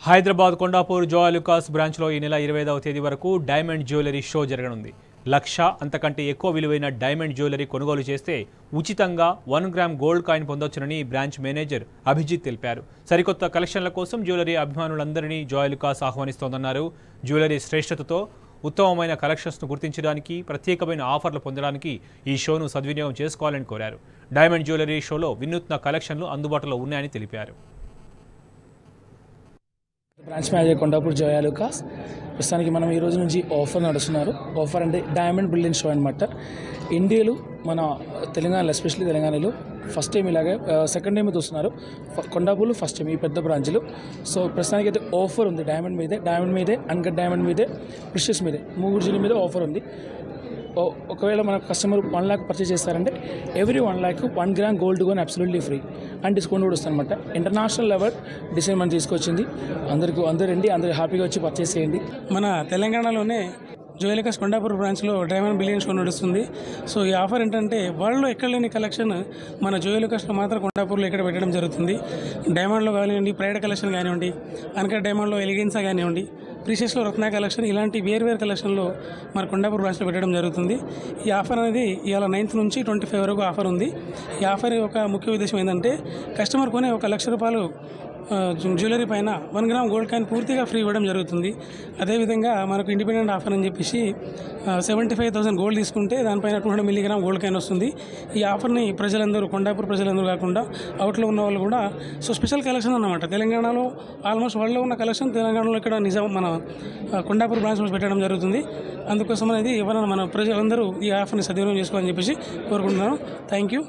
హైదరాబాద్ కొండాపూర్ జోయాలుకాస్ బ్రాంచ్లో ఈ నెల 25వ తేదీ వరకు డైమండ్ జ్యువెలరీ షో జరగనుంది. 1,00,000 అంతకంటే ఎక్కువ విలువైన డైమండ్ జ్యువెలరీ కొనుగోలు చేస్తే ఉచితంగా 1 గ్రామ్ గోల్డ్ కాయిన్ పొందొచ్చునని బ్రాంచ్ మేనేజర్ అభిజిత్ తెలిపారు. సరికొత్త కలెక్షన్ల కోసం జ్యువెలరీ అభిమానులందరినీ జోయాలుకాస్ ఆహ్వానిస్తోందన్నారు. జ్యువెలరీ శ్రేష్టతతో ఉత్తమమైన కలెక్షన్స్ను గుర్తించడానికి, ప్రత్యేకమైన ఆఫర్లు పొందడానికి ఈ షోను సద్వినియోగం చేసుకోవాలని కోరారు. డైమండ్ జ్యువెలరీ షోలో వినూత్న కలెక్షన్లు అందుబాటులో ఉన్నాయని తెలిపారు. Branch manager Kondapur Joyalukkas. ప్రస్తుతానికి మనం ఈ రోజు నుంచి ఆఫర్ నడుస్తున్నారు. ఆఫర్ అంటే డైమండ్ బ్రిలియన్స్ షో అనమాట. ఇండియాలో మన తెలంగాణలో, ఎస్పెషల్లీ తెలంగాణలో ఫస్ట్ టైం ఇలాగే, సెకండ్ టైం వస్తున్నారు. కొండాపూర్లో ఫస్ట్ టైం ఈ పెద్ద బ్రాంచ్లు. సో ప్రస్తుతానికి అయితే ఆఫర్ ఉంది. డైమండ్ మీదే అన్కట్ డైమండ్ మీదే, ప్రెషియస్ మీదే, 3 జిల్లా మీద ఆఫర్ ఉంది. ఒకవేళ మన కస్టమర్ 1 lakh పర్చేస్ చేస్తారంటే ఎవ్రీ 1 lakh 1 గ్రామ్ గోల్డ్ కొని అబ్సల్యూట్లీ ఫ్రీ అండ్ డిస్కౌంట్ కూడా వస్తుంది అనమాట. ఇంటర్నేషనల్ లెవెల్ డిజైన్ మనం తీసుకొచ్చింది. అందరూ హ్యాపీగా వచ్చి పర్చేస్ చేయండి. మన తెలంగాణలోనే జోయాలుకాస్ కొండాపూర్ బ్రాంచ్లో డైమండ్ బిలియన్ షో నడుస్తుంది. సో ఈ ఆఫర్ ఏంటంటే వరల్డ్లో ఎక్కడ లేని కలెక్షన్ మన జోయాలుకాస్లో మాత్రం కొండాపూర్లో ఇక్కడ పెట్టడం జరుగుతుంది. డైమండ్లో కానివ్వండి, ప్రైడ్ కలెక్షన్ కానివ్వండి, అన్కట్ డైమండ్లో ఎలిగెన్సా కానివ్వండి, ప్రీషియస్లో రత్న కలెక్షన్, ఇలాంటి వేరు కలెక్షన్లో మన కొండాపూర్ బ్రాంచ్లో పెట్టడం జరుగుతుంది. ఈ ఆఫర్ అనేది ఇవాళ 9th నుంచి 25 వరకు ఆఫర్ ఉంది. ఈ ఆఫర్ యొక్క ముఖ్య ఉద్దేశం ఏంటంటే కస్టమర్ కొనే 1,00,000 రూపాయలు జ్యువెలరీ పైన 1 గ్రామ్ గోల్డ్ కాయిన్ పూర్తిగా ఫ్రీ ఇవ్వడం జరుగుతుంది. అదేవిధంగా మనకు ఇండిపెండెంట్ ఆఫర్ అని చెప్పేసి 75,000 గోల్డ్ తీసుకుంటే దానిపైన 200 మిల్లీగ్రామ్ గోల్డ్ కాయిన్ వస్తుంది. ఈ ఆఫర్ని ప్రజలందరూ, కొండాపూర్ ప్రజలందరూ కాకుండా అవుట్లో ఉన్న వాళ్ళు కూడా, సో స్పెషల్ కలెక్షన్ అన్నమాట. తెలంగాణలో ఆల్మోస్ట్ వరల్డ్లో ఉన్న కలెక్షన్ తెలంగాణలో ఇక్కడ మన కొండాపూర్ బ్రాంచ్లో పెట్టడం జరుగుతుంది. అందుకోసం అనేది ఎవరైనా మన ప్రజలందరూ ఈ ఆఫర్ని సద్వినియోగం చేసుకోవాలని చెప్పేసి కోరుకుంటున్నాను. Thank you.